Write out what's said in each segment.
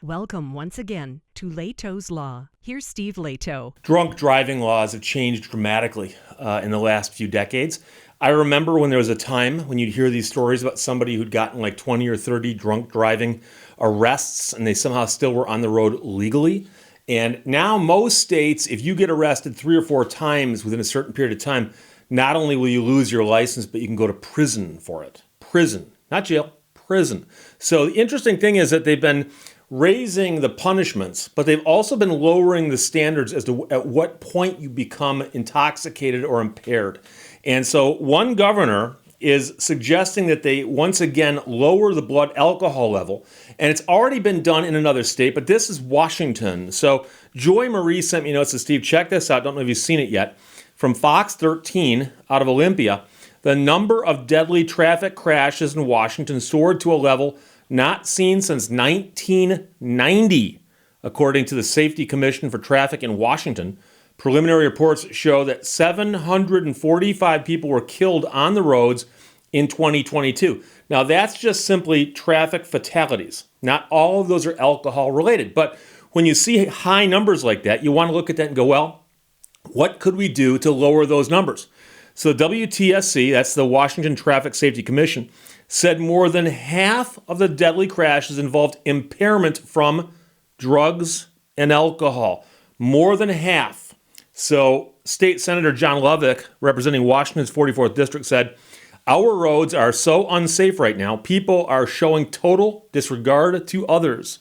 Welcome once again to Lehto's Law. Here's Steve Lehto. Drunk driving laws have changed dramatically in the last few decades. I remember when there was a time when you'd hear these stories about somebody who'd gotten like 20 or 30 drunk driving arrests and they somehow still were on the road legally. And now most states, if you get arrested 3 or 4 times within a certain period of time, not only will you lose your license, but you can go to prison for it. Prison, not jail, prison. So the interesting thing is that they've been raising the punishments, but they've also been lowering the standards as to at what point you become intoxicated or impaired. And so one governor is suggesting that they once again lower the blood alcohol level, and it's already been done in another state, but this is Washington. So Joy Marie sent me notes. So Steve, check this out. Don't know if you've seen it yet. From Fox 13 out of Olympia, the number of deadly traffic crashes in Washington soared to a level not seen since 1990, according to the Safety Commission for Traffic in Washington. Preliminary reports show that 745 people were killed on the roads in 2022. Now, that's just simply traffic fatalities. Not all of those are alcohol related. But when you see high numbers like that, you want to look at that and go, well, what could we do to lower those numbers? So WTSC, that's the Washington Traffic Safety Commission, said more than half of the deadly crashes involved impairment from drugs and alcohol. More than half. So State Senator John Lovick, representing Washington's 44th District, said, "Our roads are so unsafe right now, people are showing total disregard to others."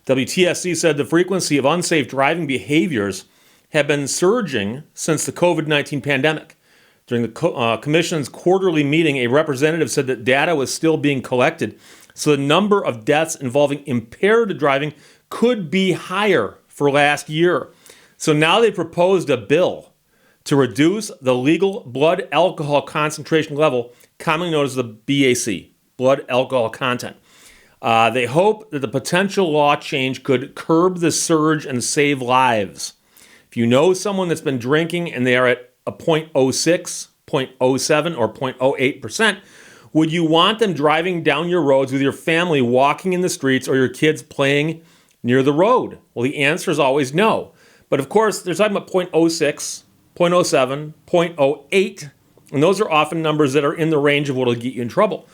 WTSC said the frequency of unsafe driving behaviors have been surging since the COVID-19 pandemic. During the Commission's quarterly meeting, a representative said that data was still being collected, so the number of deaths involving impaired driving could be higher for last year. So now they proposed a bill to reduce the legal blood alcohol concentration level, commonly known as the BAC, blood alcohol content. They hope that the potential law change could curb the surge and save lives. If you know someone that's been drinking and they are at a 0.06, 0.07, or 0.08%, would you want them driving down your roads with your family walking in the streets or your kids playing near the road? Well, the answer is always no. But of course, they're talking about 0.06, 0.07, 0.08, and those are often numbers that are in the range of what will get you in trouble.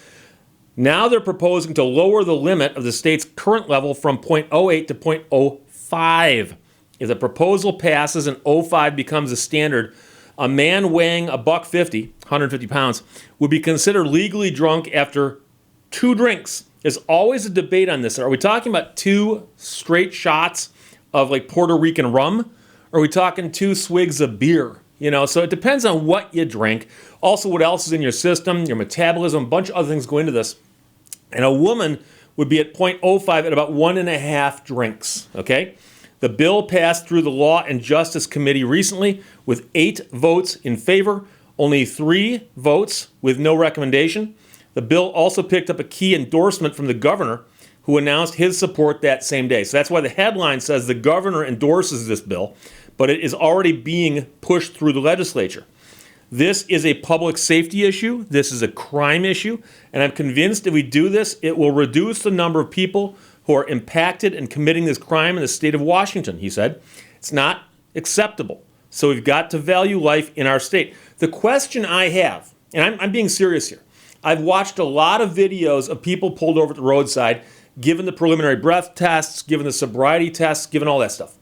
Now they're proposing to lower the limit of the state's current level from 0.08 to 0.05. If the proposal passes and 0.05 becomes the standard, a man weighing $150, 150 pounds, would be considered legally drunk after 2 drinks. There's always a debate on this. Are we talking about 2 straight shots of like Puerto Rican rum? Or are we talking 2 swigs of beer? So it depends on what you drink. Also, what else is in your system, your metabolism, a bunch of other things go into this. And a woman would be at 0.05 at about 1.5 drinks, okay? The bill passed through the Law and Justice Committee recently with 8 votes in favor, only 3 votes with no recommendation. The bill also picked up a key endorsement from the governor, who announced his support that same day. So that's why the headline says the governor endorses this bill, but it is already being pushed through the legislature. This is a public safety issue. This is a crime issue. And I'm convinced if we do this, it will reduce the number of people who are impacted and committing this crime in the state of Washington, he said. It's not acceptable. So we've got to value life in our state. The question I have, and I'm being serious here, I've watched a lot of videos of people pulled over at the roadside, given the preliminary breath tests, given the sobriety tests, given all that stuff.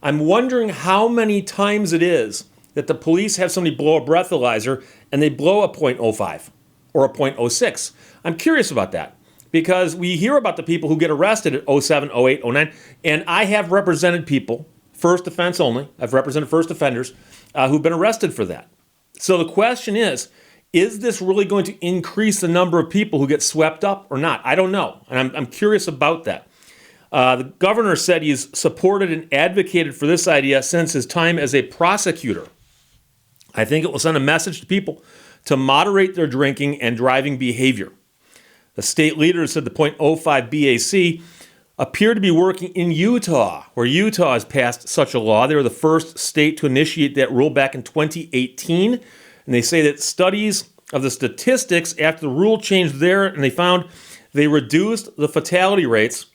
I'm wondering how many times it is that the police have somebody blow a breathalyzer and they blow a 0.05 or a 0.06. I'm curious about that. Because we hear about the people who get arrested at 07, 08, 09, and I have represented people, first offense only, I've represented first offenders who've been arrested for that. So the question is this really going to increase the number of people who get swept up or not? I don't know, and I'm curious about that. The governor said he's supported and advocated for this idea since his time as a prosecutor. I think it will send a message to people to moderate their drinking and driving behavior. The state leaders said the 0.05 BAC appeared to be working in Utah, where Utah has passed such a law. They were the first state to initiate that rule back in 2018. And they say that studies of the statistics after the rule changed there, and they found they reduced the fatality rates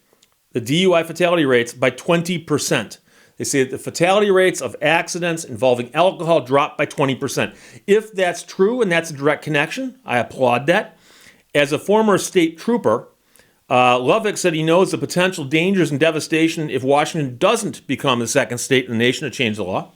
the DUI fatality rates by 20%. They say that the fatality rates of accidents involving alcohol dropped by 20%. If that's true and that's a direct connection, I applaud that. As a former state trooper, Lovick said he knows the potential dangers and devastation if Washington doesn't become the second state in the nation to change the law.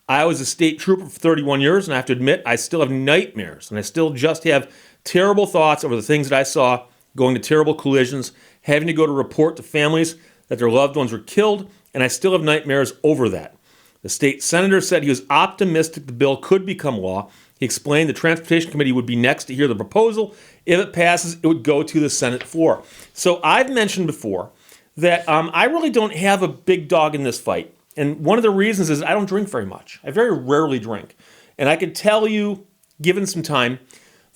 I was a state trooper for 31 years, and I have to admit, I still have nightmares, and I still just have terrible thoughts over the things that I saw, going to terrible collisions, having to go to report to families that their loved ones were killed, and I still have nightmares over that. The state senator said he was optimistic the bill could become law. He explained the Transportation Committee would be next to hear the proposal. If it passes, it would go to the Senate floor. So I've mentioned before that I really don't have a big dog in this fight. And one of the reasons is I don't drink very much. I very rarely drink. And I could tell you, given some time,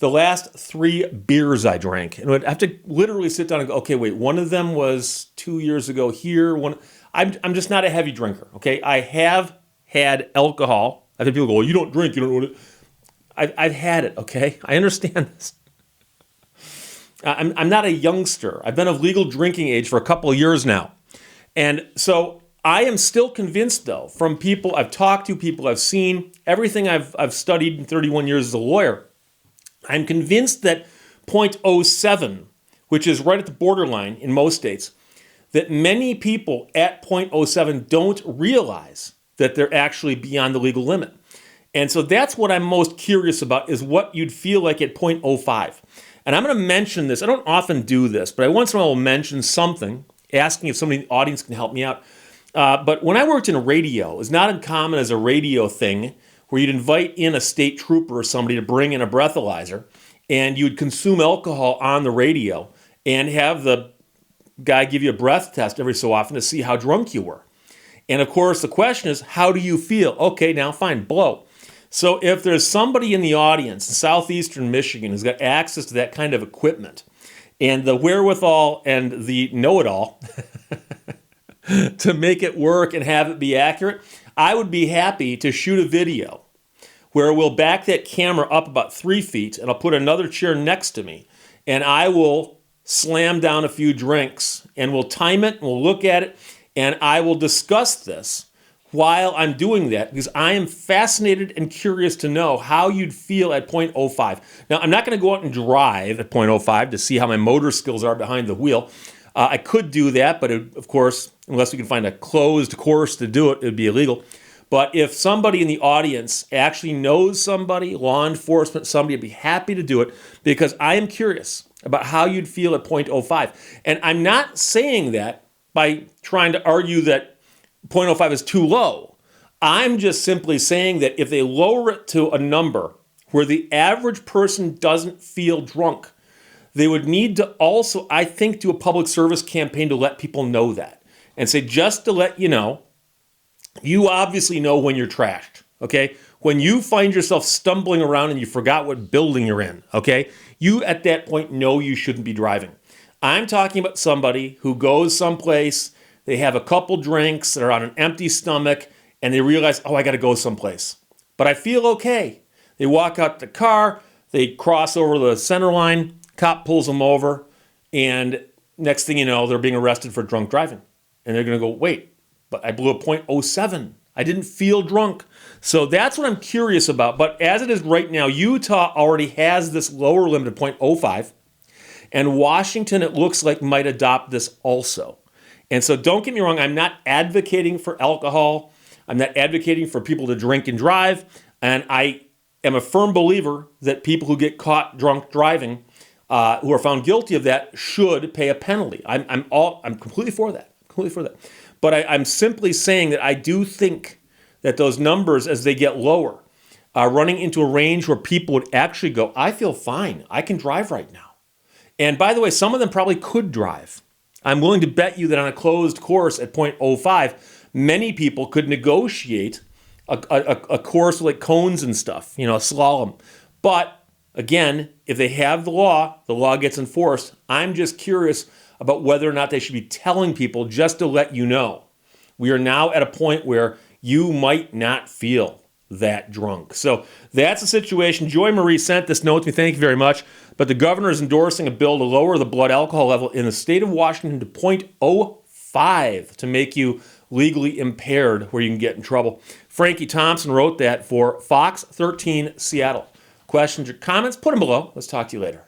the last 3 beers I drank. And I'd have to literally sit down and go, okay, wait, one of them was 2 years ago here. I'm just not a heavy drinker, okay? I have had alcohol. I've had people go, well, you don't drink, you don't know it. I've had it, okay? I understand this. I'm not a youngster. I've been of legal drinking age for a couple of years now. And so I am still convinced, though, from people I've talked to, people I've seen, everything I've studied in 31 years as a lawyer, I'm convinced that .07, which is right at the borderline in most states, that many people at .07 don't realize that they're actually beyond the legal limit. And so that's what I'm most curious about, is what you'd feel like at .05. And I'm going to mention this. I don't often do this, but I once in a while will mention something, asking if somebody in the audience can help me out. But when I worked in radio, it was not uncommon as a radio thing where you'd invite in a state trooper or somebody to bring in a breathalyzer, and you'd consume alcohol on the radio and have the guy give you a breath test every so often to see how drunk you were. And of course, the question is, how do you feel? Okay, now fine, blow. So if there's somebody in the audience in southeastern Michigan who's got access to that kind of equipment and the wherewithal and the know-it-all to make it work and have it be accurate, I would be happy to shoot a video where we'll back that camera up about 3 feet and I'll put another chair next to me and I will slam down a few drinks and we'll time it and we'll look at it and I will discuss this while I'm doing that, because I am fascinated and curious to know how you'd feel at .05. Now, I'm not going to go out and drive at .05 to see how my motor skills are behind the wheel. I could do that, but of course, unless we can find a closed course to do it, it would be illegal. But if somebody in the audience actually knows somebody, law enforcement, somebody, I'd be happy to do it, because I am curious about how you'd feel at .05. And I'm not saying that by trying to argue that .05 is too low. I'm just simply saying that if they lower it to a number where the average person doesn't feel drunk, they would need to also, I think, do a public service campaign to let people know that. And say, just to let you know, you obviously know when you're trashed, okay? When you find yourself stumbling around and you forgot what building you're in, okay? You, at that point, know you shouldn't be driving. I'm talking about somebody who goes someplace, they have a couple drinks, they're on an empty stomach, and they realize, oh, I got to go someplace. But I feel okay. They walk out the car, they cross over the center line, cop pulls them over, and next thing you know, they're being arrested for drunk driving. And they're going to go, wait, but I blew a .07. I didn't feel drunk. So that's what I'm curious about. But as it is right now, Utah already has this lower limit of .05, and Washington, it looks like, might adopt this also. And so don't get me wrong, I'm not advocating for alcohol. I'm not advocating for people to drink and drive. And I am a firm believer that people who get caught drunk driving, who are found guilty of that, should pay a penalty. I'm completely for that. Completely for that. But I'm simply saying that I do think that those numbers, as they get lower, are running into a range where people would actually go, I feel fine. I can drive right now. And by the way, some of them probably could drive. I'm willing to bet you that on a closed course at .05, many people could negotiate a course with like cones and stuff, a slalom. But again, if they have the law gets enforced. I'm just curious about whether or not they should be telling people just to let you know. We are now at a point where you might not feel that drunk. So that's the situation. Joy Marie sent this note to me. Thank you very much. But the governor is endorsing a bill to lower the blood alcohol level in the state of Washington to .05. 5 to make you legally impaired where you can get in trouble. Frankie Thompson wrote that for Fox 13 Seattle. Questions or comments? Put them below. Let's talk to you later.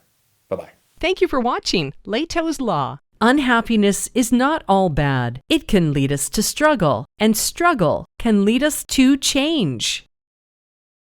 Bye-bye. Thank you for watching Lehto's Law. Unhappiness is not all bad. It can lead us to struggle, and struggle can lead us to change.